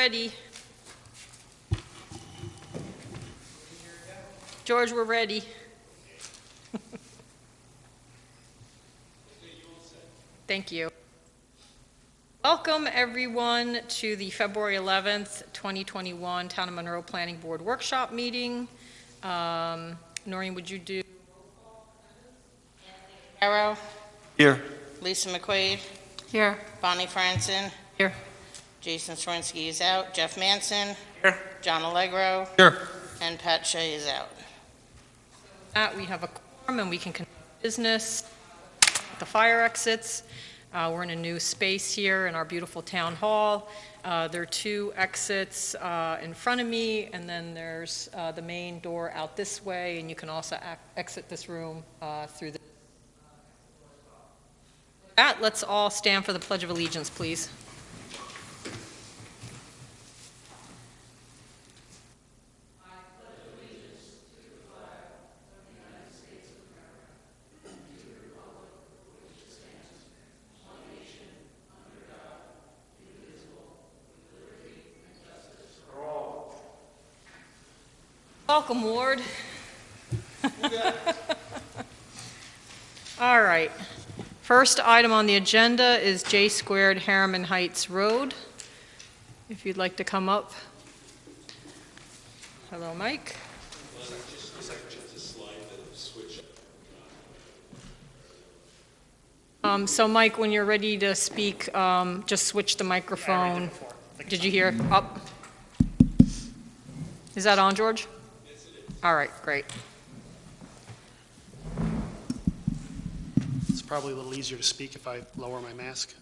ready. George, we're ready. Thank you. Welcome, everyone, to the February 11th, 2021 Town of Monroe Planning Board Workshop meeting. Noreen, would you do? Arrow. Here. Lisa McQuaid. Here. Bonnie Franson. Here. Jason Swinsky is out. Jeff Manson. Here. John Allegro. Here. And Pat Shea is out. We have a quorum and we can conduct business at the fire exits. We're in a new space here in our beautiful town hall. There are two exits in front of me, and then there's the main door out this way, and you can also exit this room through the. With that, let's all stand for the Pledge of Allegiance, please. Welcome, Ward. All right. First item on the agenda is JSquared Harriman Heights Road. If you'd like to come up. Hello, Mike. So, Mike, when you're ready to speak, just switch the microphone. Did you hear? Up. Is that on, George? All right, great. It's probably a little easier to speak if I lower my mask.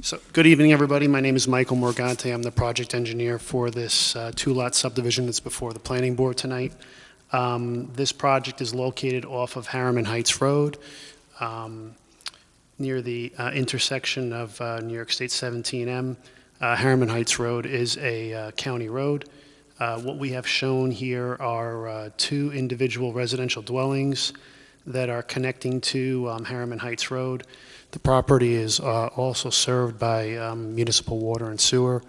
So, good evening, everybody. My name is Michael Morgante. I'm the project engineer for this two-lot subdivision that's before the planning board tonight. This project is located off of Harriman Heights Road, near the intersection of New York State 17M. Harriman Heights Road is a county road. What we have shown here are two individual residential dwellings that are connecting to Harriman Heights Road. The property is also served by municipal water and sewer.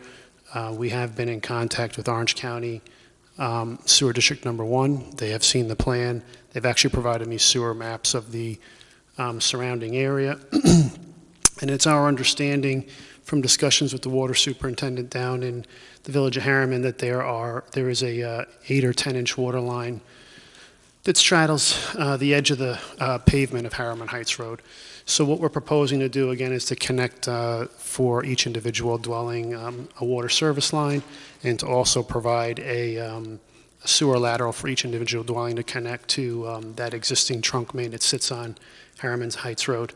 We have been in contact with Orange County Sewer District Number 1. They have seen the plan. They've actually provided me sewer maps of the surrounding area. And it's our understanding from discussions with the water superintendent down in the village of Harriman that there is a 8 or 10 inch water line that straddles the edge of the pavement of Harriman Heights Road. So what we're proposing to do again is to connect for each individual dwelling a water service line, and to also provide a sewer lateral for each individual dwelling to connect to that existing trunk main that sits on Harriman Heights Road.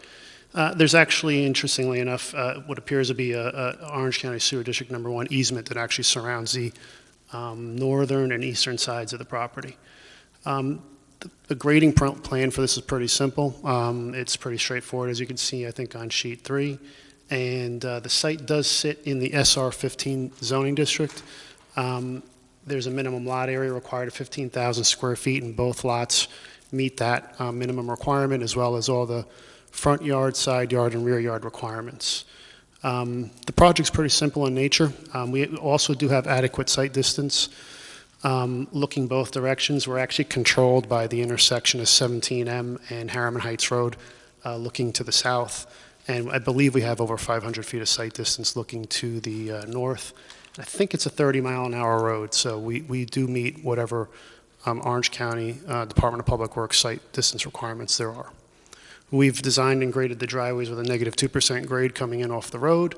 There's actually, interestingly enough, what appears to be a Orange County Sewer District Number 1 easement that actually surrounds the northern and eastern sides of the property. The grading plan for this is pretty simple. It's pretty straightforward, as you can see, I think, on sheet 3. And the site does sit in the SR 15 zoning district. There's a minimum lot area required of 15,000 square feet, and both lots meet that minimum requirement, as well as all the front yard, side yard, and rear yard requirements. The project's pretty simple in nature. We also do have adequate site distance. Looking both directions, we're actually controlled by the intersection of 17M and Harriman Heights Road, looking to the south. And I believe we have over 500 feet of site distance looking to the north. I think it's a 30-mile-an-hour road, so we do meet whatever Orange County Department of Public Works site distance requirements there are. We've designed and graded the driveways with a negative 2% grade coming in off the road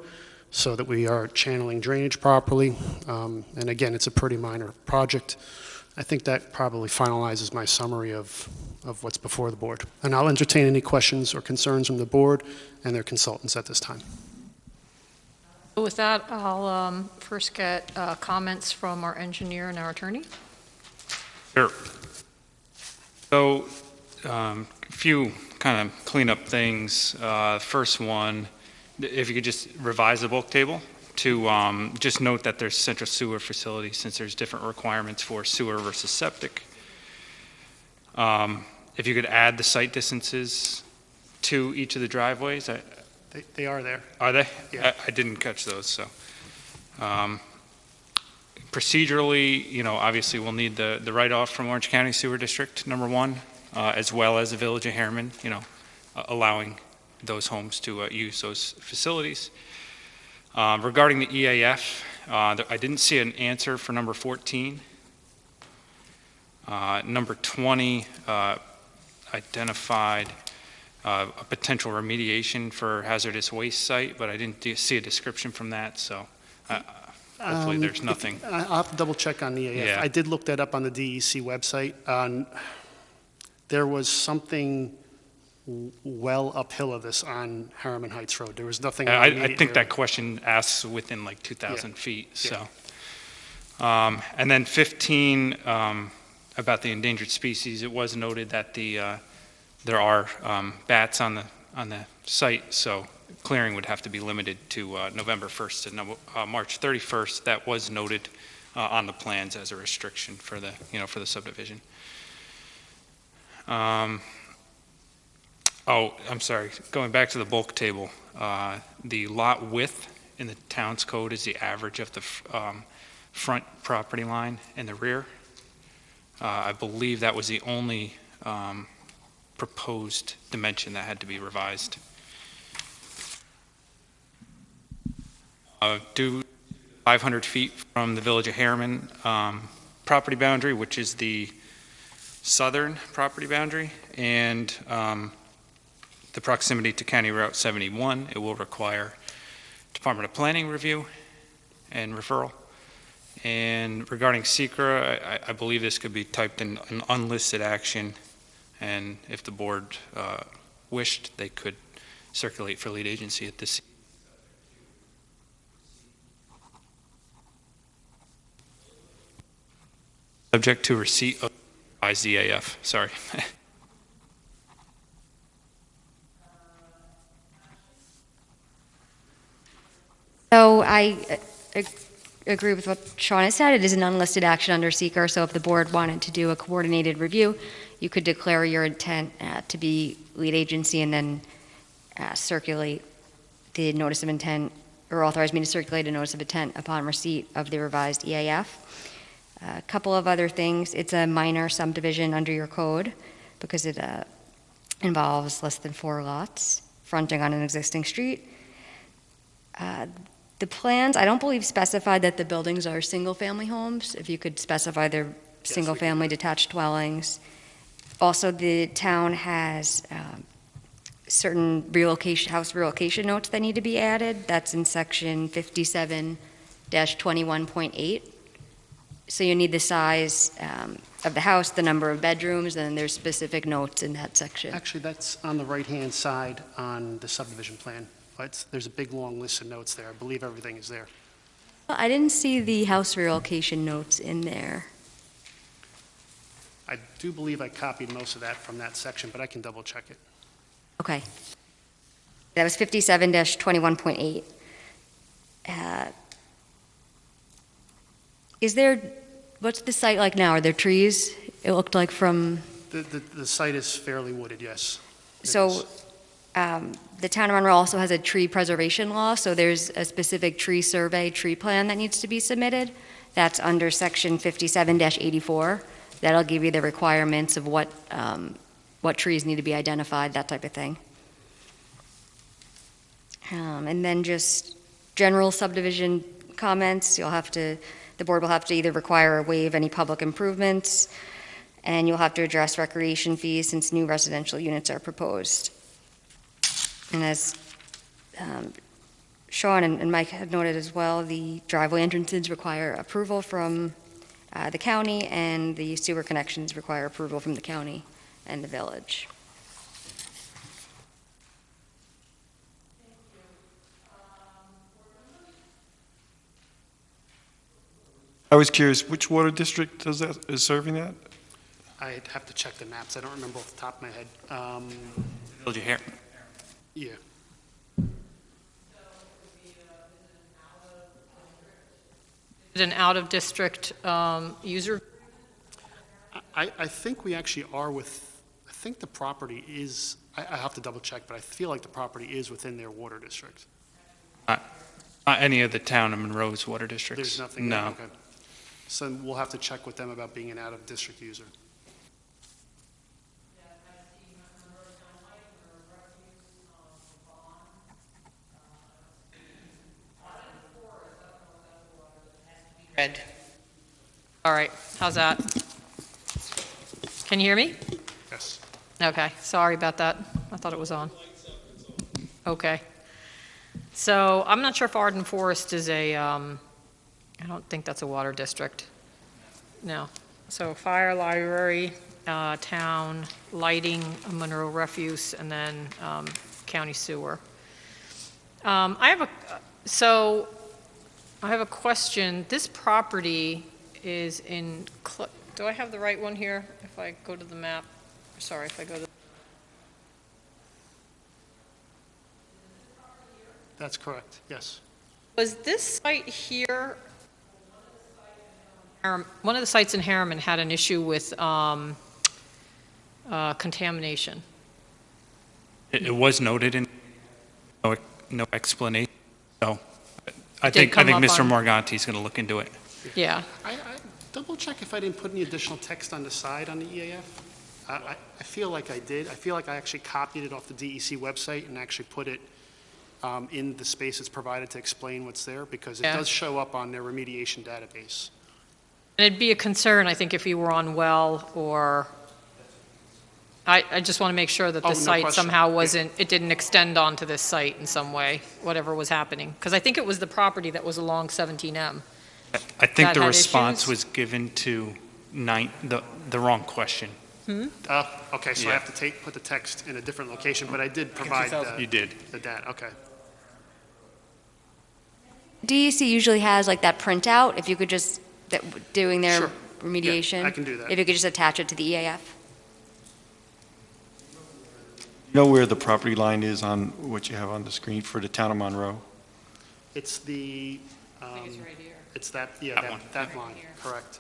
so that we are channeling drainage properly. And again, it's a pretty minor project. I think that probably finalizes my summary of what's before the board. And I'll entertain any questions or concerns from the board and their consultants at this time. With that, I'll first get comments from our engineer and our attorney. Sure. So, a few kind of cleanup things. First one, if you could just revise the bulk table to just note that there's central sewer facility, since there's different requirements for sewer versus septic. If you could add the site distances to each of the driveways. They are there. Are they? Yeah. I didn't catch those, so. Procedurally, obviously we'll need the write-off from Orange County Sewer District, number one, as well as the Village of Harriman, allowing those homes to use those facilities. Regarding the EAF, I didn't see an answer for number 14. Number 20 identified a potential remediation for hazardous waste site, but I didn't see a description from that, so hopefully there's nothing. I'll have to double check on the EAF. Yeah. I did look that up on the DEC website. There was something well uphill of this on Harriman Heights Road. There was nothing. I think that question asks within like 2,000 feet, so. And then 15, about the endangered species, it was noted that there are bats on the site, so clearing would have to be limited to November 1st to March 31st. That was noted on the plans as a restriction for the subdivision. Oh, I'm sorry. Going back to the bulk table, the lot width in the town's code is the average of the front property line and the rear. I believe that was the only proposed dimension that had to be revised. Due 500 feet from the Village of Harriman property boundary, which is the southern property boundary, and the proximity to County Route 71, it will require Department of Planning review and referral. And regarding SECRA, I believe this could be typed in an unlisted action, and if the board wished, they could circulate for lead agency at this. Subject to receipt of IZAF, sorry. So I agree with what Sean has said. It is an unlisted action under seeker, so if the board wanted to do a coordinated review, you could declare your intent to be lead agency and then circulate the notice of intent, or authorize me to circulate a notice of intent upon receipt of the revised EAF. A couple of other things. It's a minor subdivision under your code because it involves less than 4 lots fronting on an existing street. The plans, I don't believe, specified that the buildings are single-family homes. If you could specify they're single-family detached dwellings. Also, the town has certain house relocation notes that need to be added. That's in section 57-21.8. So you need the size of the house, the number of bedrooms, and then there's specific notes in that section. Actually, that's on the right-hand side on the subdivision plan. There's a big, long list of notes there. I believe everything is there. Well, I didn't see the house relocation notes in there. I do believe I copied most of that from that section, but I can double-check it. Okay. That was 57-21.8. What's the site like now? Are there trees? It looked like from... The site is fairly wooded, yes. So the town of Monroe also has a tree preservation law, so there's a specific tree survey, tree plan that needs to be submitted. That's under section 57-84. That'll give you the requirements of what trees need to be identified, that type of thing. And then just general subdivision comments. The board will have to either require or waive any public improvements, and you'll have to address recreation fees since new residential units are proposed. And as Sean and Mike have noted as well, the driveway entrances require approval from the county, and the sewer connections require approval from the county and the village. I was curious, which water district is serving that? I'd have to check the maps. I don't remember off the top of my head. Village of Harriman. Yeah. Is it an out-of-district user? I think we actually are I think the property is, I have to double check, but I feel like the property is within their water district. Not Any of the town of Monroe's water districts? There's nothing there? No. Okay. So we'll have to check with them about being an out-of-district user. Red. All right, how's that? Can you hear me? Yes. Okay, sorry about that. I thought it was on. Okay. So I'm not sure if Arden Forest is I don't think that's a water district. No. So fire, library, town, lighting, Monroe refuse, and then county sewer. I have a question. This property is in, do I have the right one here? If I go to the map, sorry, if I go to. That's correct, yes. Was this site here, one of the sites in Harriman had an issue with contamination? It was noted in, no explanation, so I It did think come up Mr. on- Morganti's going to look into it. Yeah. I double check if I didn't put any additional text on the side on the EAF. I feel like I did. I feel like I actually copied it off the DEC website and actually put it in the space it's provided to explain what's there, because it Yeah. does show up on their remediation database. And it'd be a concern, I think, if you were on well or, I just want to make sure that Oh, this no site question. somehow wasn't, it didn't extend onto this site in some way, whatever was happening. Because I think it was the property that was along 17M. I think That the had response issues? was given to the wrong question. Okay, so I Yeah. have to put the text in a different location, but I did provide You did. the data, okay. DEC usually has like that printout, if you could just, doing their Sure. remediation. Yeah, I can do that. If you could just attach it to the EAF. You know where the property line is on what you have on the screen for the town of Monroe? It's the, right here. it's that, yeah, That one. that line, correct.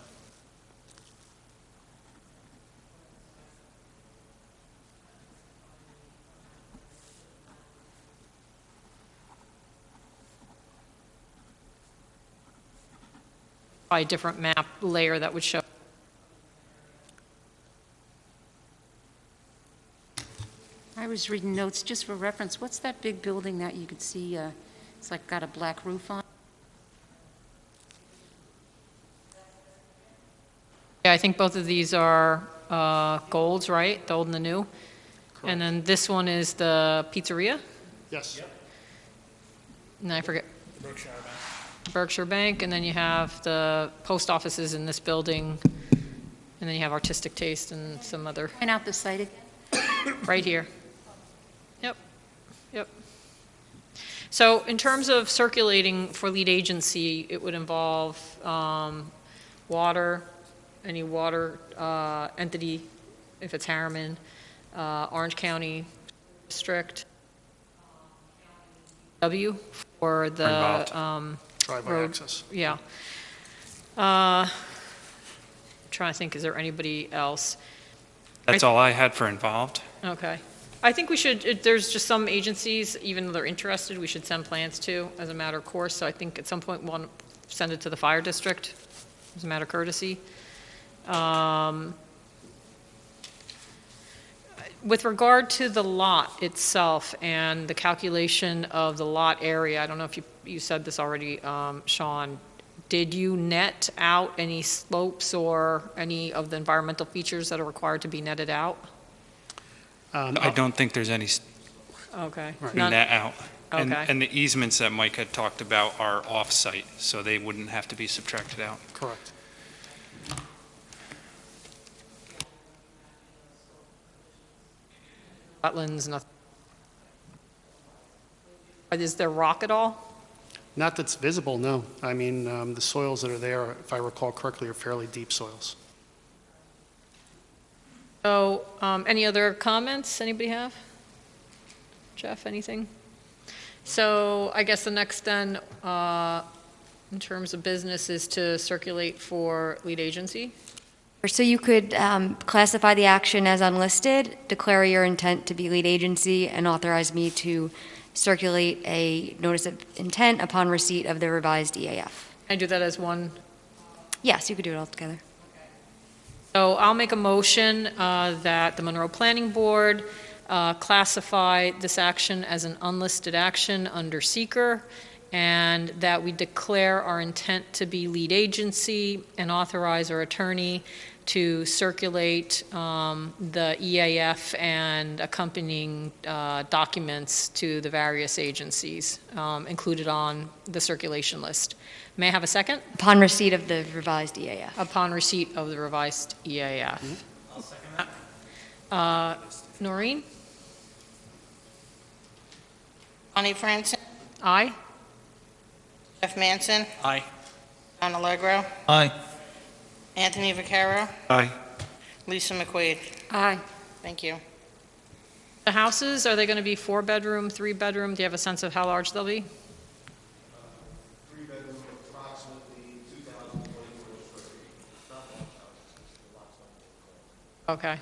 By a different map layer that would show. I was reading notes just for reference. What's that big building that you could see, it's like got a black roof on? Yeah, I think both of these are Golds, right? The old and the new. And then this one is the pizzeria? Yes. And I forget. Berkshire Bank, and then you have the post offices in this building, and then you have Artistic Taste and some other, Find out the site again. right here. Yep, yep. So in terms of circulating for lead agency, it would involve water, any water entity, if it's Harriman, Orange County District, W for the Involved. Driveway road. access. Yeah. Trying to think, is there anybody else? That's all I had for involved. Okay. I think we should, there's just some agencies, even though they're interested, we should send plans to as a matter of course. So I think at some point, we'll send it to the fire district as a matter of courtesy. With regard to the lot itself and the calculation of the lot area, I don't know if you said this already, Sean, did you net out any slopes or any of the environmental features that are required to be netted out? I don't think there's any Okay. net out. And Okay. and the easements that Mike had talked about are off-site, so they wouldn't have to be subtracted out. Correct. Wetlands, nothing. Is there rock at all? Not that's visible, no. I mean, the soils that are there, if I recall correctly, are fairly deep soils. So, any other comments anybody have? Jeff, anything? So I guess the next then, in terms of business, is to circulate for lead agency. So you could classify the action as unlisted, declare your intent to be lead agency, and authorize me to circulate a notice of intent upon receipt of the revised EAF. Can I do that as one? Yes, you could do it all together. So I'll make a motion that the Monroe Planning Board classify this action as an unlisted action under seeker, and that we declare our intent to be lead agency and authorize our attorney to circulate the EAF and accompanying documents to the various agencies included on the circulation list. May I have a second? Upon receipt of the revised EAF. Upon receipt of the revised EAF. I'll second that. Noreen? Bonnie Franson, Aye? Jeff Manson, Aye. John Allegro, Aye. Anthony Vaccaro, Aye. Lisa McQuaid. Aye. Thank you. The houses, are they going to be 4-bedroom, 3-bedroom? Do you have a sense of how large they'll be? 3-bedroom, approximately 2,024 square feet. Okay.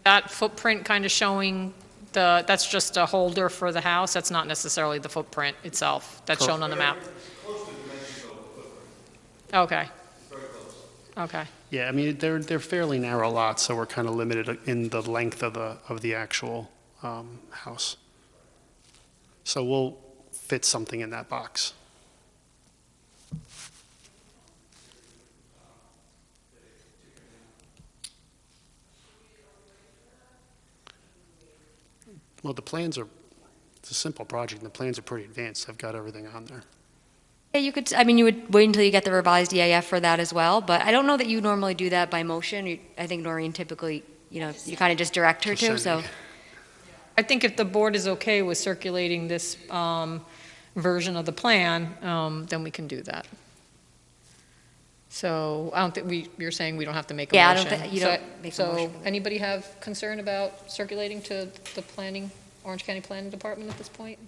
That footprint kind of showing that's just a holder for the house? That's not necessarily the footprint itself that's shown on the map? Close to the dimensions of the footprint, Okay, very close. okay. Yeah, I mean, they're fairly narrow lots, so we're kind of limited in the length of the actual house. So we'll fit something in that box. Well, it's a simple project, and the plans are pretty advanced. I've got everything on there. Yeah, you could, I mean, you would wait until you get the revised EAF for that as well, but I don't know that you normally do that by motion. I think Noreen typically, you kind of just direct her to, so. I think if the board is okay with circulating this version of the plan, then we can do that. So I don't think you're saying we don't have to make a Yeah, I motion. don't think, you don't make a motion. So anybody have concern about circulating to the Orange County Planning Department at this point?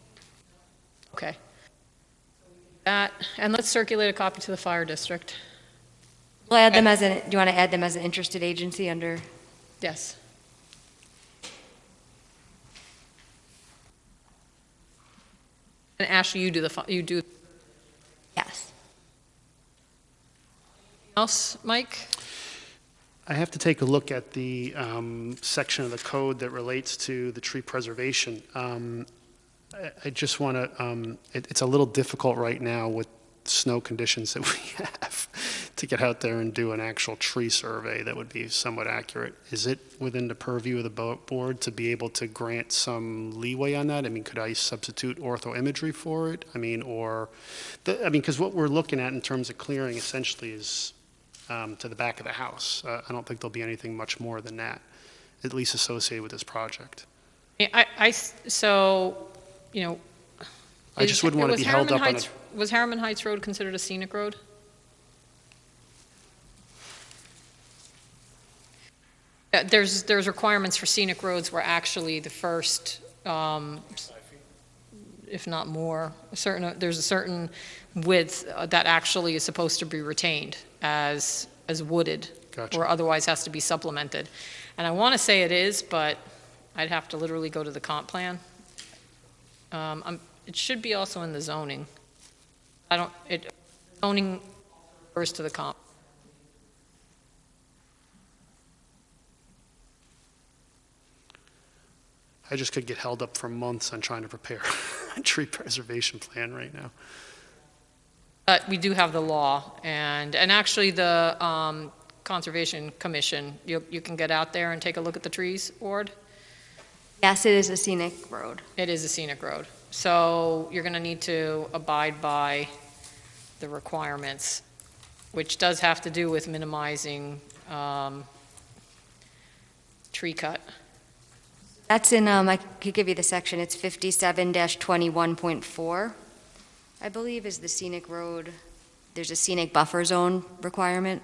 Okay. And let's circulate a copy to the fire district. We'll add them do you want to add them as an interested agency under? Yes. And Ashley, you do Yes. else, Mike? I have to take a look at the section of the code that relates to the tree preservation. I just want to, it's a little difficult right now with snow conditions that we have to get out there and do an actual tree survey that would be somewhat accurate. Is it within the purview of the board to be able to grant some leeway on that? I mean, could I substitute ortho imagery for it? I mean, because what we're looking at in terms of clearing essentially is to the back of the house. I don't think there'll be anything much more than that, at least associated with this project. I just wouldn't want to be held up on a... Was Harriman Heights Road considered a scenic road? There's requirements for scenic roads where actually the first, if not more, there's a certain width that actually is supposed to be retained as wooded. Gotcha. Or otherwise has to be supplemented. And I want to say it is, but I'd have to literally go to the comp plan. It should be also in the zoning. Zoning refers to the comp. I just could get held up for months on trying to prepare a tree preservation plan right now. But we do have the law, and actually the Conservation Commission, you can get out there and take a look at the trees, Ward? Yes, it is a scenic road. It is a scenic road. So you're going to need to abide by the requirements, which does have to do with minimizing tree cut. That's in, I could give you the section, it's 57-21.4, I believe, is the scenic road. There's a scenic buffer zone requirement.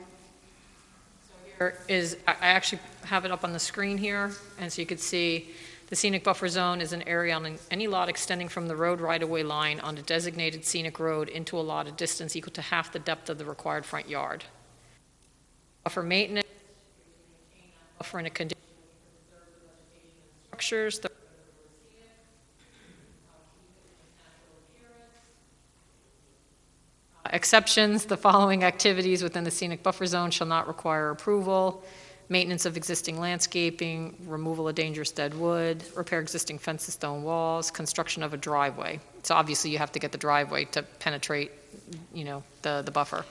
I actually have it up on the screen here, and so you could see the scenic buffer zone is an area on any lot extending from the road right-of-way line on a designated scenic road into a lot of distance equal to half the depth of the required front yard. Buffer maintenance, buffer in a condition of structures, Exceptions, the following activities within the scenic buffer zone shall not require approval: maintenance of existing landscaping, removal of dangerous dead wood, repair existing fences, stone walls, construction of a driveway. So obviously you have to get the driveway to penetrate, the buffer.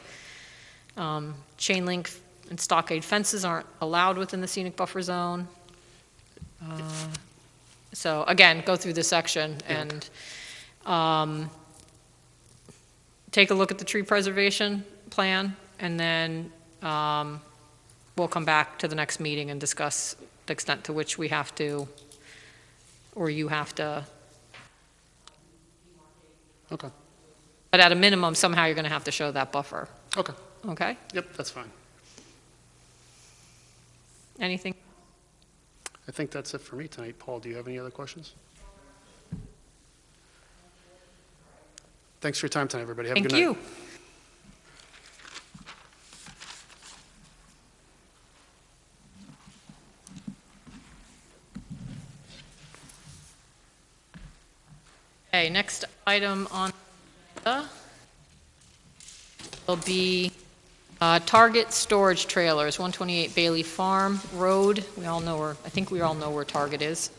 Chain link and stockade fences aren't allowed within the scenic buffer zone. So again, go through this section and take a look at the tree preservation plan, and then we'll come back to the next meeting and discuss the extent to which we have to, or you have to. Okay. But at a minimum, somehow you're going to have to show that buffer. Okay. Okay? Yep, that's fine. Anything? I think that's it for me tonight. Paul, do you have any other questions? Thanks for your time tonight, everybody. Have a good night. Thank you. Okay, next item on the agenda will be Target Storage Trailers, 128 Bailey Farm Road. I think we all know where Target is.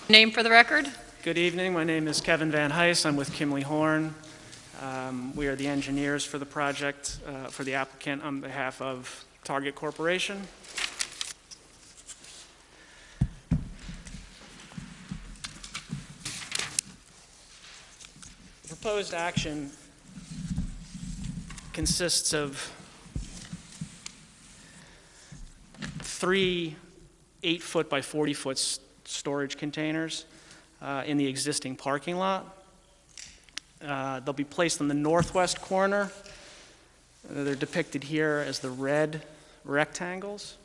Name for the record? Good evening. My name is Kevin Van Heis. I'm with Kimley Horn. We are the engineers for the project, for the applicant on behalf of Target Corporation. The proposed action consists of 3 8-foot by 40-foot storage containers in the existing parking lot. They'll be placed in the northwest corner. They're depicted here as the red rectangles.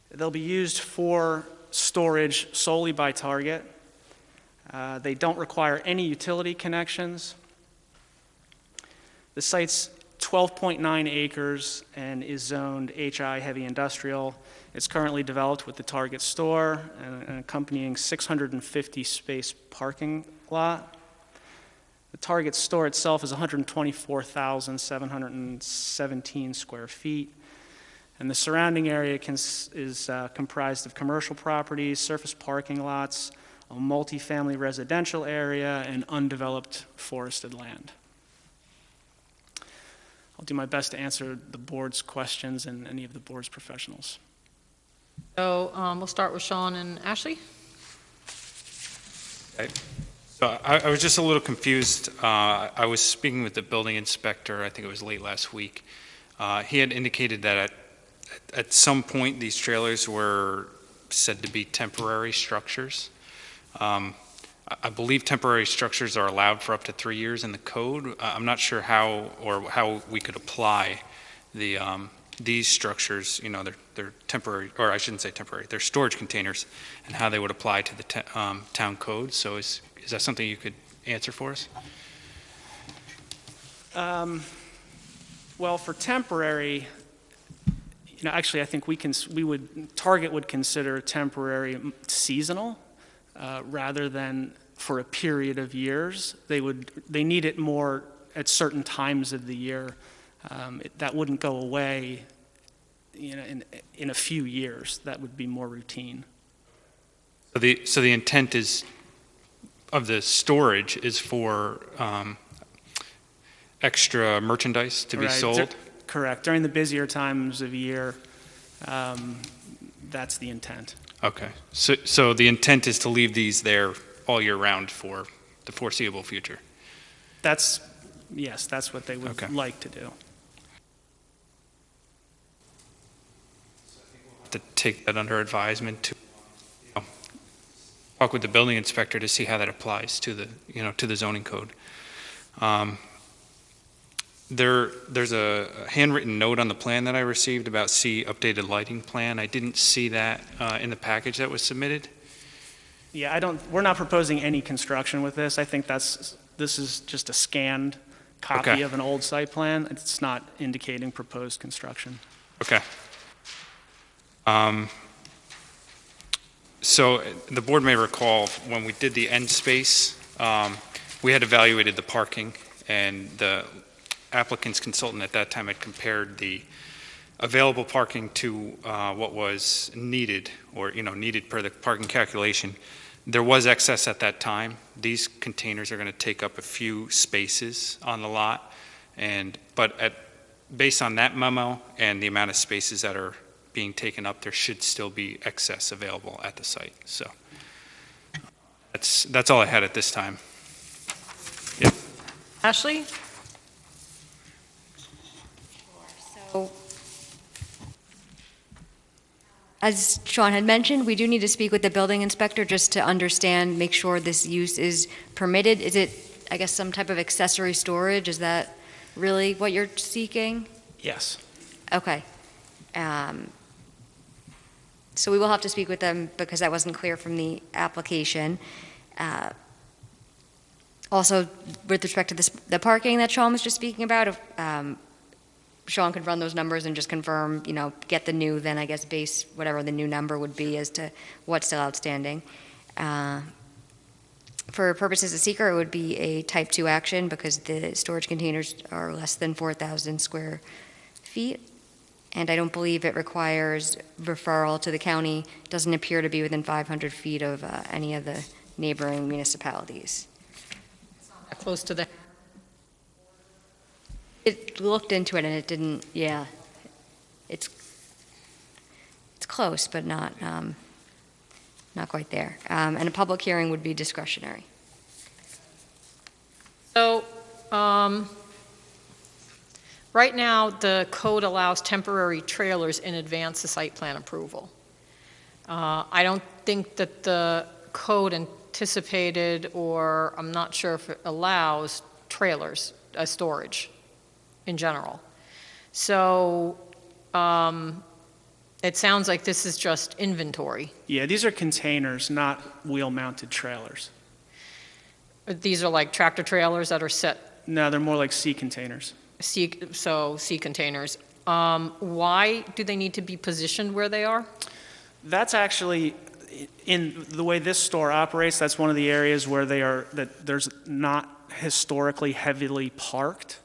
They'll be used for storage solely by Target. They don't require any utility connections. The site's 12.9 acres and is zoned HI heavy industrial. It's currently developed with the Target store and an accompanying 650 space parking lot. The Target store itself is 124,717 square feet, and the surrounding area is comprised of commercial properties, surface parking lots, a multifamily residential area, and undeveloped forested land. I'll do my best to answer the board's questions and any of the board's professionals. So we'll start with Sean and Ashley. Okay. So I was just a little confused. I was speaking with the building inspector, I think it was late last week. He had indicated that at some point these trailers were said to be temporary structures. I believe temporary structures are allowed for up to 3 years in the code. I'm not sure how we could apply these structures. They're temporary, or I shouldn't say temporary. They're storage containers, and how they would apply to the town code. So is that something you could answer for us? Well, for temporary, actually, I think Target would consider temporary seasonal. Rather than for a period of years. They need it more at certain times of the year. That wouldn't go away in a few years. That would be more routine. So the intent of the storage is for extra merchandise to be sold? Correct. During the busier times of year, that's the intent. Okay, so the intent is to leave these there all year round for the foreseeable future? Yes, that's what they would like to do. To take that under advisement to talk with the building inspector to see how that applies to the zoning code. There's a handwritten note on the plan that I received about see updated lighting plan. I didn't see that in the package that was submitted. Yeah, we're not proposing any construction with this. I think this is just a scanned copy Okay. of an old site plan. It's not indicating proposed construction. Okay. So the board may recall when we did the end space, we had evaluated the parking, and the applicant's consultant at that time had compared the available parking to what was needed, or, needed per the parking calculation. There was excess at that time. These containers are going to take up a few spaces on the lot, but based on that memo and the amount of spaces that are being taken up, there should still be excess available at the site. So that's all I had at this time. Ashley? So, as Sean had mentioned, we do need to speak with the building inspector just to understand, make sure this use is permitted. Is it, I guess, some type of accessory storage? Is that really what you're seeking? Yes. Okay. So we will have to speak with them because that wasn't clear from the application. Also, with respect to the parking that Sean was just speaking about, if Sean could run those numbers and just confirm, get the new, then I guess base whatever the new number would be as to what's still outstanding. For purposes of seeker, it would be a type 2 action because the storage containers are less than 4,000 square feet. And I don't believe it requires referral to the county. It doesn't appear to be within 500 feet of any of the neighboring municipalities. Close to the, It looked into it and it didn't, yeah. It's close, but not quite there. And a public hearing would be discretionary. so, right now, the code allows temporary trailers in advance of site plan approval. I don't think that the code anticipated, or I'm not sure if it allows trailers as storage in general. So it sounds like this is just inventory. Yeah, these are containers, not wheel-mounted trailers. These are like tractor trailers that are set, No, they're more like sea containers. sea containers. Why do they need to be positioned where they are? That's actually, in the way this store operates, that's one of the areas where there's not historically heavily parked.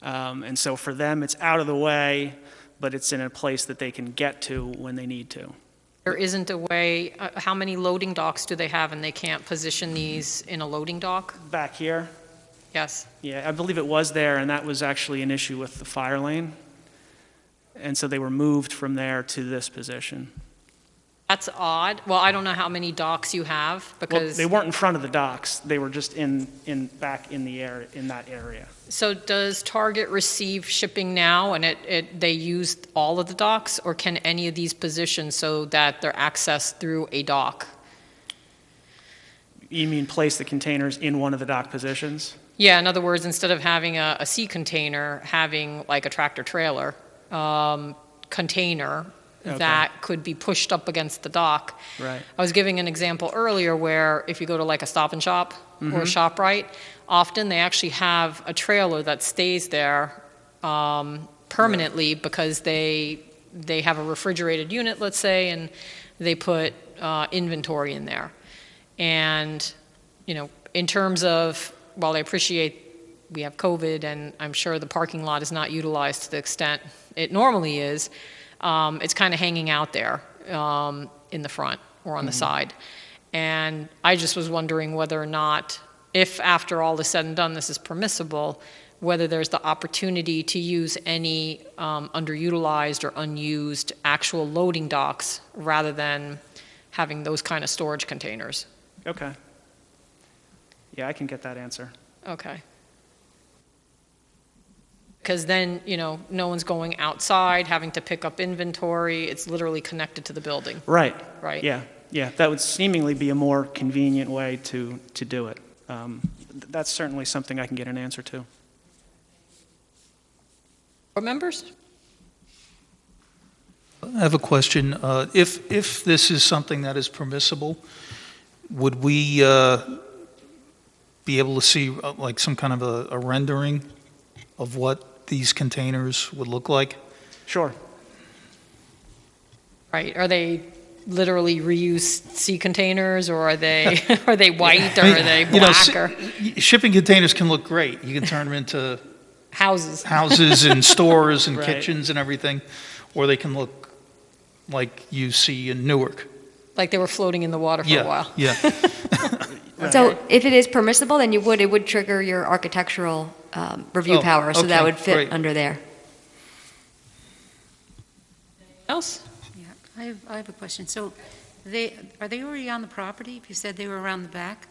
And so for them, it's out of the way, but it's in a place that they can get to when they need to. There isn't a way, how many loading docks do they have and they can't position these in a loading dock? Back here, Yes. yeah, I believe it was there, and that was actually an issue with the fire lane. And so they were moved from there to this position. That's odd. Well, I don't know how many docks you have Well, because, they weren't in front of the docks, they were just back in the area, in that area. so does Target receive shipping now and they use all of the docks, or can any of these position so that they're accessed through a dock? You mean place the containers in one of the dock positions? Yeah, in other words, instead of having a sea container, having like a tractor trailer container Okay. that could be pushed up against the dock. Right. I was giving an example earlier where if you go to like a Stop and Shop or a ShopRite, often they actually have a trailer that stays there permanently because they have a refrigerated unit, let's say, and they put inventory in there. And, in terms of, while I appreciate we have COVID and I'm sure the parking lot is not utilized to the extent it normally is, it's kind of hanging out there in the front or on the side. And I just was wondering whether or not, if after all is said and done, this is permissible, whether there's the opportunity to use any underutilized or unused actual loading docks rather than having those kind of storage containers. Okay. Yeah, I can get that answer. Okay. Because then, no one's going outside, having to pick up inventory. It's literally connected to the building. Right. Right. Yeah, that would seemingly be a more convenient way to do it. That's certainly something I can get an answer to. Board members? I have a question. If this is something that is permissible, would we be able to see like some kind of a rendering of what these containers would look like? Sure. Right, are they literally reused sea containers, or are they, are they white, or I mean, are they you know, black, or shipping containers can look great. You can turn them into houses? houses and stores and Right. kitchens and everything, or they can look like you see in Newark. Like they were floating in the water for a while? Yeah. So if it is permissible, then it would trigger your architectural review Oh, power, so that okay, would fit great. under there. Else? Yeah, I have a question. So are they already on the property? If you said they were around the back?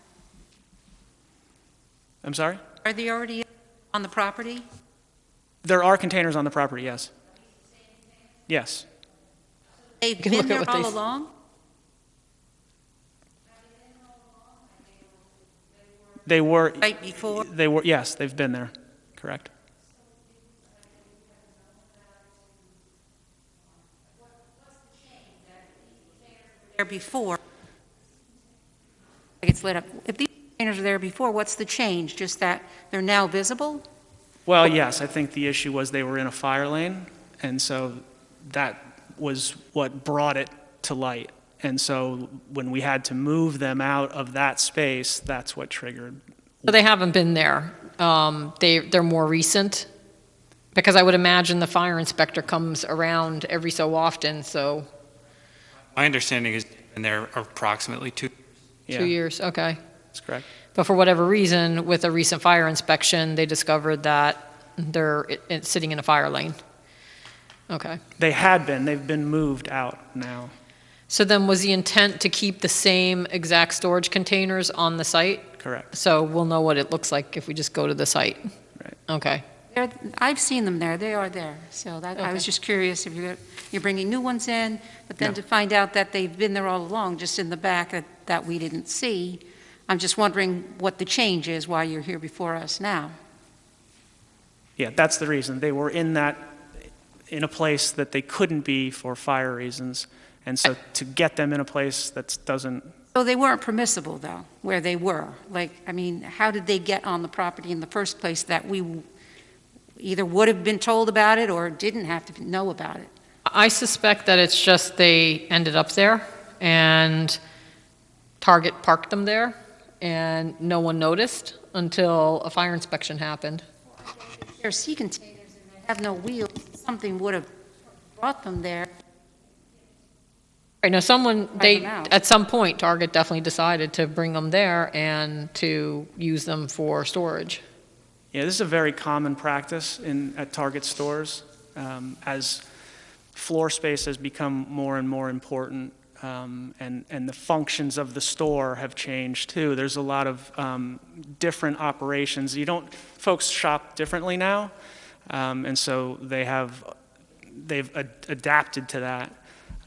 I'm sorry? Are they already on the property? There are containers on the property, yes. Yes. They've can been look at there what all they- along? They were, Right before? yes, they've been there, correct. There before? Like it's lit up. If these containers were there before, what's the change? Just that they're now visible? Well, yes, I think the issue was they were in a fire lane, and so that was what brought it to light. And so when we had to move them out of that space, that's what triggered. So they haven't been there. They're more recent? Because I would imagine the fire inspector comes around every so often, so My understanding is in there approximately 2. Yeah, 2 years, okay. that's correct. But for whatever reason, with a recent fire inspection, they discovered that they're sitting in a fire lane. Okay. They had been, they've been moved out now. So then was the intent to keep the same exact storage containers on the site? Correct. So we'll know what it looks like if we just go to the site? Right. Okay. I've seen them there. They are there. So I Okay. was just curious if you're bringing new ones in, but then No. to find out that they've been there all along, just in the back that we didn't see. I'm just wondering what the change is, why you're here before us now. Yeah, that's the reason. They were in a place that they couldn't be for fire reasons. And so to get them in a place that doesn't, So they weren't permissible, though, where they were? Like, I mean, how did they get on the property in the first place that we either would have been told about it or didn't have to know about it? I suspect that it's just they ended up there and Target parked them there and no one noticed until a fire inspection happened. They're sea containers and they have no wheels. Something would have brought them there. Right, now someone, them out. at some point, Target definitely decided to bring them there and to use them for storage. yeah, this is a very common practice at Target stores. As floor space has become more and more important, and the functions of the store have changed too. There's a lot of different operations. Folks shop differently now, and so they've adapted to that.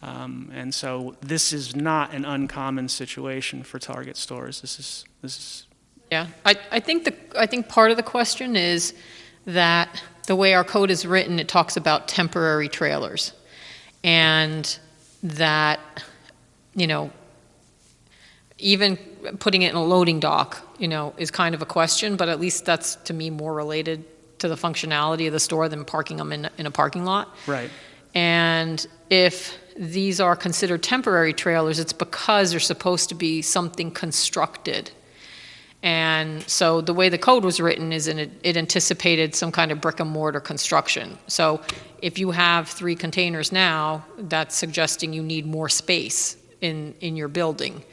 And so this is not an uncommon situation for Target stores. This is Yeah, I think part of the question is that the way our code is written, it talks about temporary trailers. And that, even putting it in a loading dock, is kind of a question, but at least that's, to me, more related to the functionality of the store than parking them in a parking lot. right. And if these are considered temporary trailers, it's because they're supposed to be something constructed. And so the way the code was written is it anticipated some kind of brick and mortar construction. So if you have 3 containers now, that's suggesting you need more space in your building.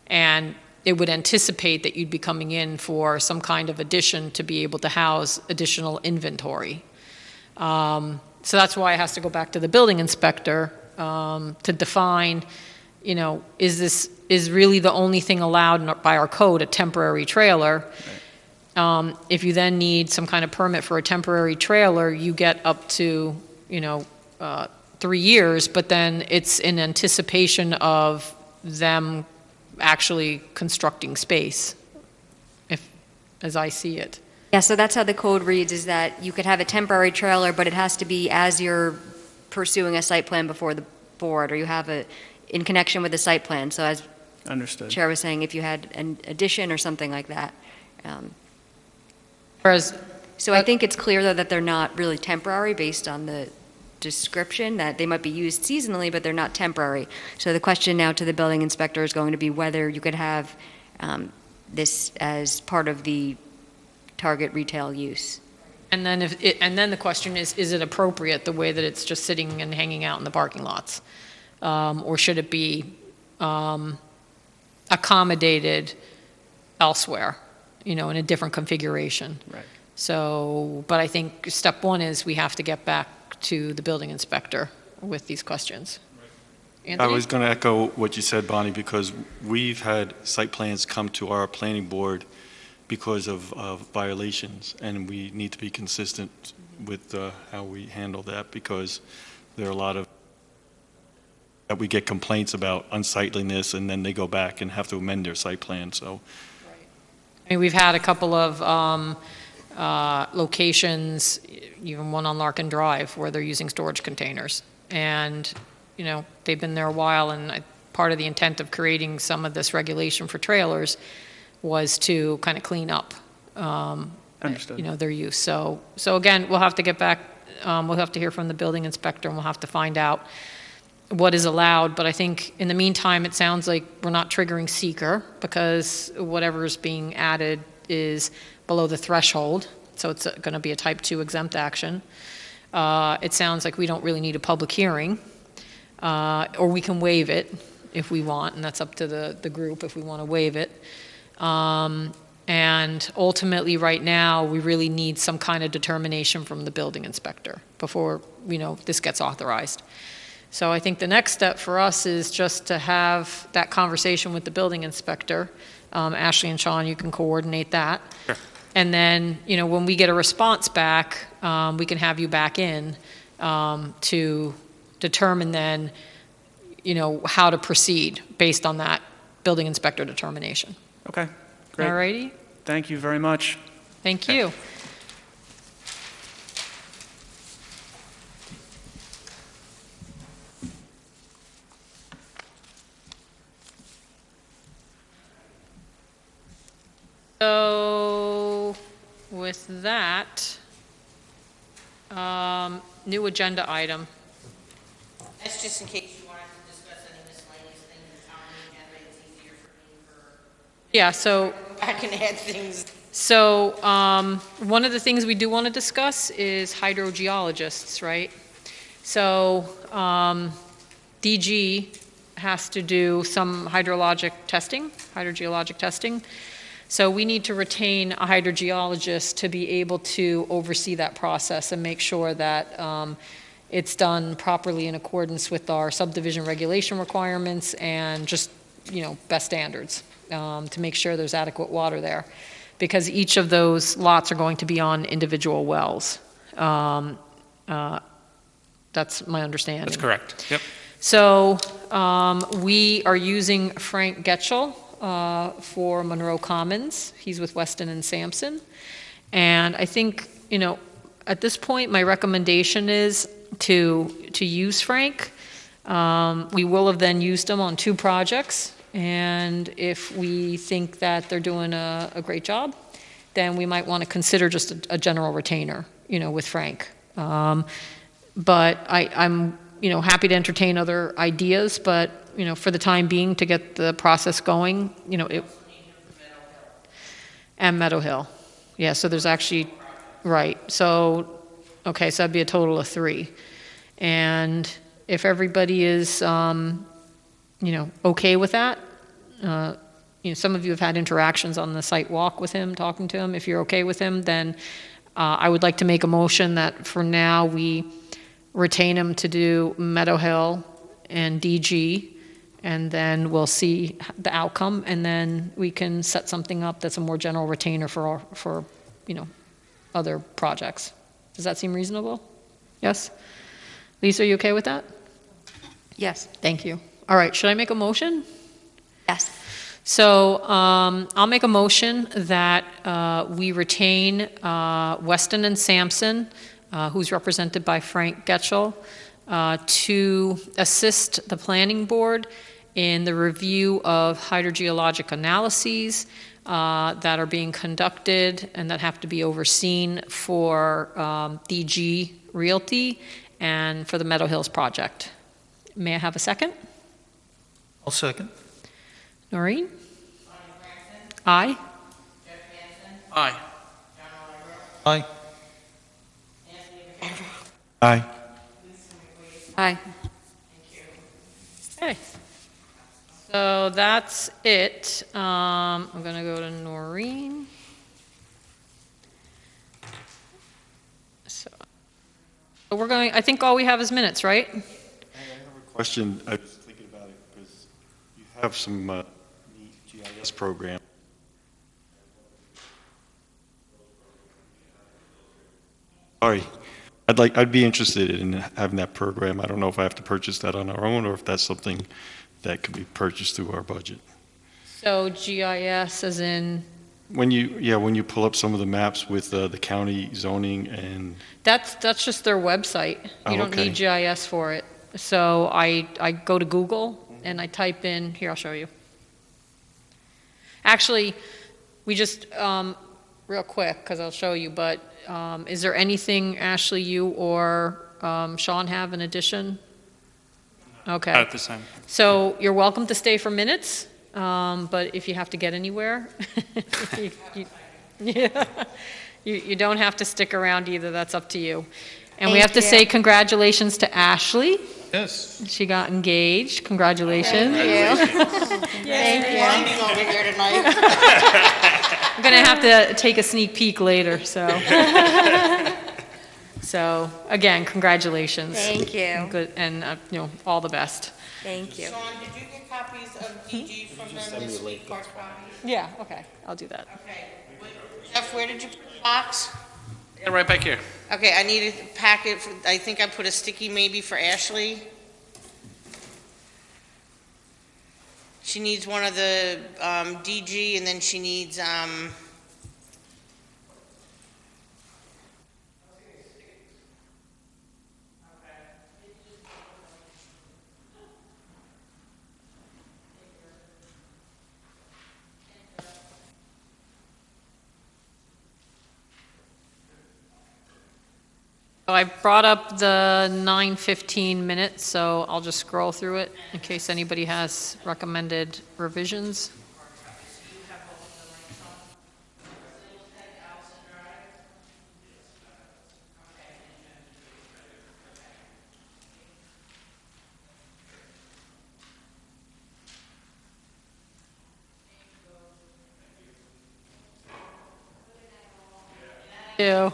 And it would anticipate that you'd be coming in for some kind of addition to be able to house additional inventory. So that's why it has to go back to the building inspector to define, is really the only thing allowed by our code a temporary trailer. Right. If you then need some kind of permit for a temporary trailer, you get up to, 3 years, but then it's in anticipation of them actually constructing space, as I see it. Yeah, so that's how the code reads, is that you could have a temporary trailer, but it has to be as you're pursuing a site plan before the board, or you have in connection with the site plan. So as Understood. Chair was saying if you had an addition or something like that. Whereas, So I think it's clear, though, that they're not really temporary based on the description, that they might be used seasonally, but they're not temporary. So the question now to the building inspector is going to be whether you could have this as part of the target retail use. and then and then the question is it appropriate the way that it's just sitting and hanging out in the parking lots? Or should it be accommodated elsewhere, in a different configuration? Right. So, but I think step one is we have to get back to the building inspector with these questions. I Anthony? was going to echo what you said, Bonnie, because we've had site plans come to our planning board because of violations, and we need to be consistent with how we handle that, because there are a lot of that we get complaints about unsightliness, and then they go back and have to amend their site plan, so. I mean, we've had a couple of locations, even one on Larkin Drive, where they're using storage containers. And, they've been there a while, and part of the intent of creating some of this regulation for trailers was to kind of clean up, Understood. their use. So again, we'll have to get back, we'll have to hear from the building inspector, and we'll have to find out what is allowed. But I think in the meantime, it sounds like we're not triggering seeker, because whatever is being added is below the threshold, so it's going to be a type 2 exempt action. It sounds like we don't really need a public hearing, or we can waive it if we want, and that's up to the group if we want to waive it. And ultimately, right now, we really need some kind of determination from the building inspector before, this gets authorized. So I think the next step for us is just to have that conversation with the building inspector. Ashley and Sean, you can coordinate that. Sure. And then, when we get a response back, we can have you back in to determine then, how to proceed based on that building inspector determination. Okay, great. All righty? Thank you very much. Thank you. So, with that, new agenda item. That's just in case you wanted to discuss any miscellaneous things, Tommy, that way it's easier for me Yeah, so, to go back and add things. so one of the things we do want to discuss is hydrogeologists, right? So, DG has to do some hydrogeologic testing. So we need to retain a hydrogeologist to be able to oversee that process and make sure that it's done properly in accordance with our subdivision regulation requirements and just, best standards to make sure there's adequate water there. Because each of those lots are going to be on individual wells. That's my understanding. That's correct. Yep. So we are using Frank Getchell for Monroe Commons. He's with Weston and Sampson. And I think, at this point, my recommendation is to use Frank. We will have then used him on 2 projects. And if we think that they're doing a great job, then we might want to consider just a general retainer, with Frank. But I'm happy to entertain other ideas, but, for the time being, to get the process going, and Meadow Hill. Yeah, so there's actually, right. So, okay, so that'd be a total of 3. And if everybody is, okay with that, some of you have had interactions on the site walk with him, talking to him. If you're okay with him, then I would like to make a motion that for now we retain him to do Meadow Hill and DG, and then we'll see the outcome, and then we can set something up that's a more general retainer for other projects. Does that seem reasonable? Yes? Lisa, are you okay with that? Yes. Thank you. All right, should I make a motion? Yes. So I'll make a motion that we retain Weston and Sampson, who's represented by Frank Getchell, to assist the planning board in the review of hydrogeologic analyses that are being conducted and that have to be overseen for DG Realty and for the Meadow Hills project. May I have a second? I'll second. Noreen? Aye. Aye. Aye. Aye. Aye. Okay. So that's it. I'm going to go to Noreen. So we're going, I think all we have is minutes, right? I have a question. I was thinking about it because you have some neat GIS program. Sorry. I'd be interested in having that program. I don't know if I have to purchase that on our own or if that's something that could be purchased through our budget. So GIS as in, When you pull up some of the maps with the county zoning and, that's just their website. Oh, You don't okay. need GIS for it. So I go to Google and I type in, here, I'll show you. Actually, we just, real quick, because I'll show you, but is there anything, Ashley, you or Sean have in addition? Okay. At this time. So you're welcome to stay for minutes, but if you have to get anywhere, you don't have to stick around either. That's up to you. And we have to say congratulations to Ashley. Yes. She got engaged. Congratulations. Blinding over here tonight. I'm going to have to take a sneak peek later, so. So, again, congratulations. Thank you. Good, and, all the best. Thank you. Sean, did you get copies of DG from them this week, hard copy? Yeah, okay, I'll do that. Okay. Jeff, where did you put the box? Yeah, right back here. Okay, I need a packet, I think I put a sticky maybe for Ashley. She needs one of the DG, and then she needs, So I brought up the 9:15 minutes, so I'll just scroll through it in case anybody has recommended revisions. Ew.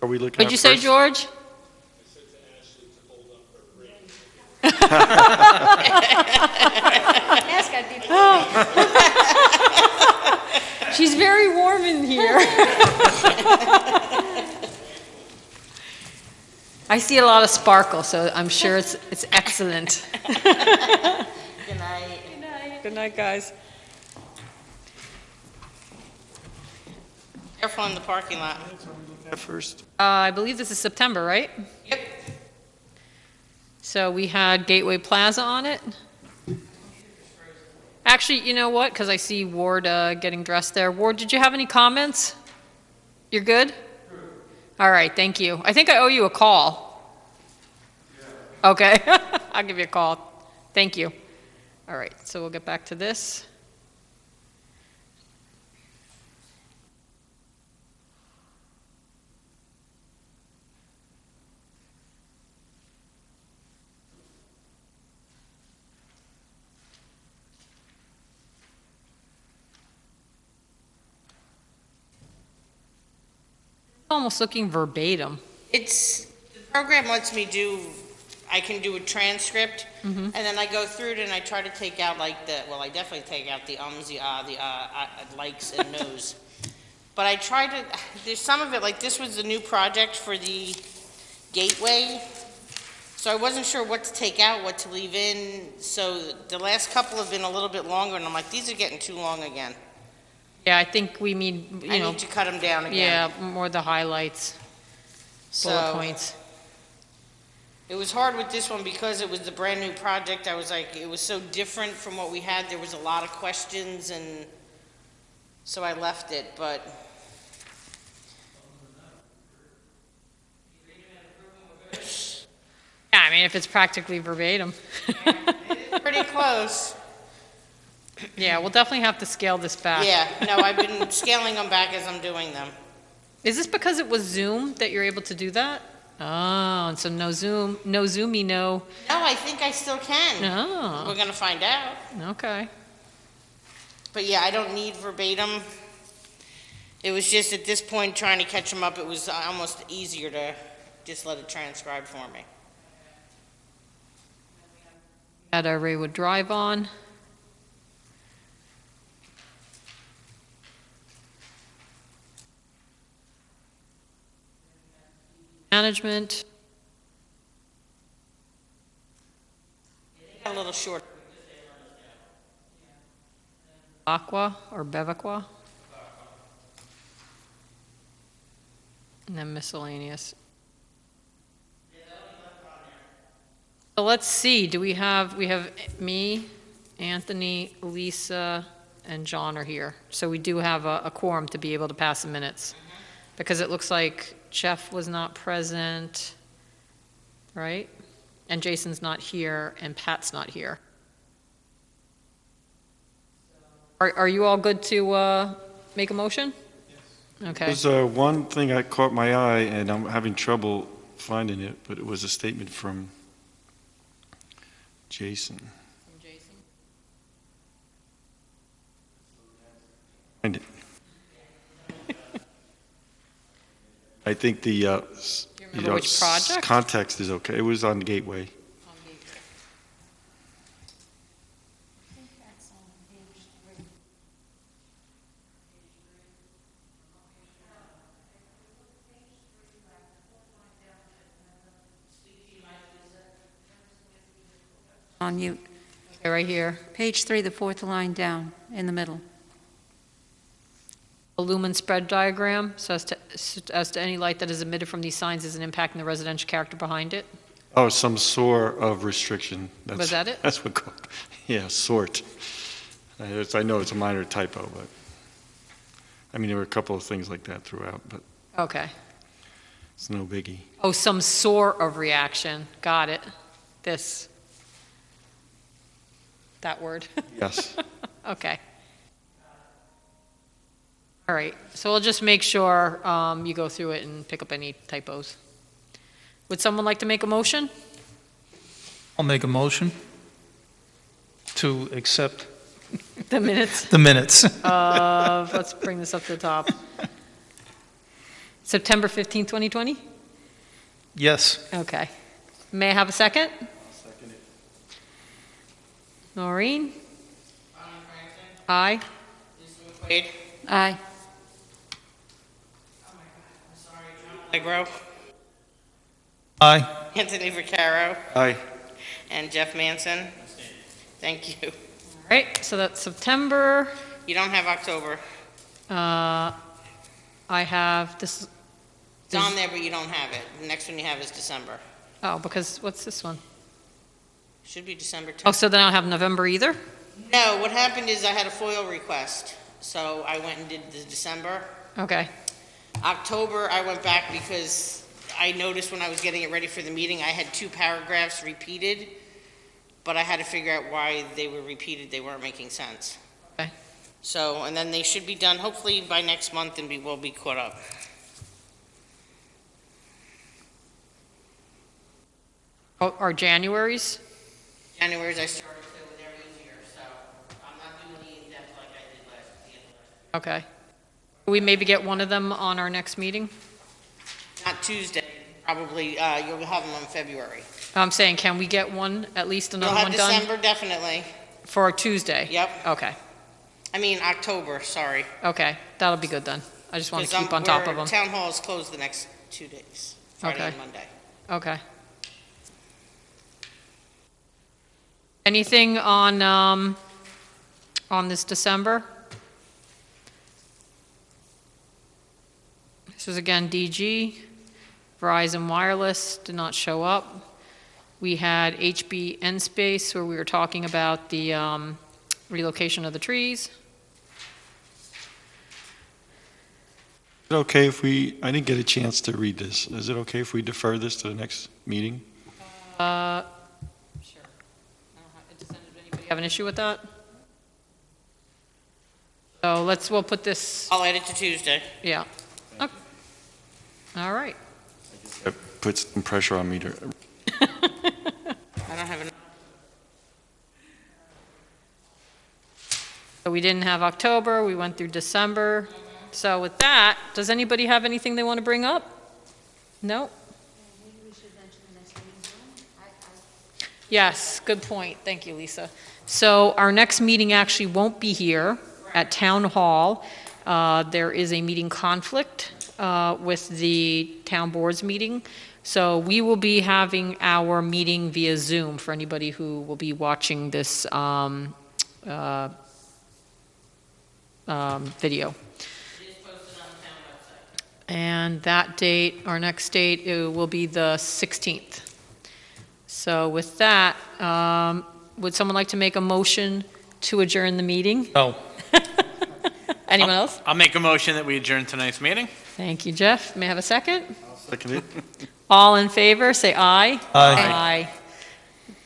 are we looking at What'd you say, first? George? She's very warm in here. I see a lot of sparkle, so I'm sure it's excellent. good night. Good night, guys. Careful in the parking lot. At first. I believe this is September, right? Yep. So we had Gateway Plaza on it. Actually, you know what? Because I see Ward getting dressed there. Ward, did you have any comments? You're good? All right, thank you. I think I owe you a call. Okay, I'll give you a call. Thank you. All right, so we'll get back to this. Almost looking verbatim. The program lets me I can do a transcript, and then I go through it and I try to take out I definitely take out the the likes and no's. But I try to, there's some of it, like this was the new project for the gateway, so I wasn't sure what to take out, what to leave in, so the last couple have been a little bit longer, and I'm like, these are getting too long again. Yeah, I think we need, I need to cut them down again. yeah, more the highlights. bullet points. It was hard with this one because it was the brand-new project. I was like, it was so different from what we had. There was a lot of questions, and so I left it, but... Yeah, I mean, if it's practically verbatim. Pretty close. Yeah, we'll definitely have to scale this back. Yeah, no, I've been scaling them back as I'm doing them. Is this because it was Zoom that you're able to do that? Oh, and so no Zoom, no Zoomy, no. No, I think I still can. No. We're gonna find out. Okay. But yeah, I don't need verbatim. It was just at this point, trying to catch them up, it was almost easier to just let it transcribe for me. Had our Raywood Drive on. Management. A little short. Aqua or Bevacqua. And then miscellaneous. So let's see, we have me, Anthony, Lisa, and John are here. So we do have a quorum to be able to pass the minutes. Because it looks like Jeff was not present, right? And Jason's not here, and Pat's not here. Are you all good to make a motion? Yes. Okay. There's one thing that caught my eye, and I'm having trouble finding it, but it was a statement from Jason. Find it. I think the remember which project? Context is okay. It was on Gateway. On mute. Okay, right here. Page 3, the fourth line down, in the middle. A lumen spread diagram, so as to any light that is emitted from these signs is an impact in the residential character behind it. Oh, some sort of restriction. Was that it? That's what, yeah, sort. I know it's a minor typo, but, I mean, there were a couple of things like that throughout, but Okay. it's no biggie. Oh, some sort of reaction. Got it. That word. Yes. Okay. All right, so we'll just make sure you go through it and pick up any typos. Would someone like to make a motion? I'll make a motion to accept The minutes the minutes. of, let's bring this up to the top. September 15, 2020? Yes. Okay. May I have a second? Second it. Noreen? Aye. Wade? Aye. Legro? Aye. Anthony Vaccaro? Aye. And Jeff Manson? Thank you. All right, so that's September. You don't have October. I have this, It's on there, but you don't have it. The next one you have is December. oh, because, what's this one? Should be December 10th. Oh, so then I don't have November either? No, what happened is I had a FOIL request, so I went and did the December. Okay, October, I went back because I noticed when I was getting it ready for the meeting, I had 2 paragraphs repeated, but I had to figure out why they were repeated. They weren't making sense. okay. So, and then they should be done hopefully by next month and we'll be caught up. Oh, or January's? January's I started to, and they're easier, so I'm not doing the in-depth like I did the end of last Okay. Will we maybe get one of them on our next meeting? Not Tuesday, probably, you'll have them in February. I'm saying, can we get one, at least You'll another have one done? December, definitely. For Tuesday? Yep. Okay, I mean, October, sorry. okay, that'll be good then. I just want to 'Cause keep on top of them. Town hall is closed the next 2 days, Friday Okay. and Monday. Okay. Anything on this December? This is again DG. Verizon Wireless did not show up. We had HB Space, where we were talking about the relocation of the trees. Is it okay if I didn't get a chance to read this. Is it okay if we defer this to the next meeting? Sure. I don't have, does anybody have an issue with that? So we'll put this, I'll add it to Tuesday. yeah. Okay. All right. That puts some pressure on me to, I don't have enough. So we didn't have October, we went through December. So with that, does anybody have anything they want to bring up? No? Yes, good point. Thank you, Lisa. So our next meeting actually won't be here at Town Hall. There is a meeting conflict with the town board's meeting. So we will be having our meeting via Zoom for anybody who will be watching this video. And that date, our next date, it will be the 16th. So with that, would someone like to make a motion to adjourn the meeting? No. Anyone else? I'll make a motion that we adjourn tonight's meeting. Thank you, Jeff. May I have a second? second it. All in favor, say aye. Aye.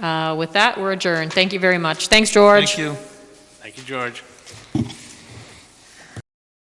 Aye. With that, we're adjourned. Thank you very much. Thanks, George. Thank you. Thank you, George.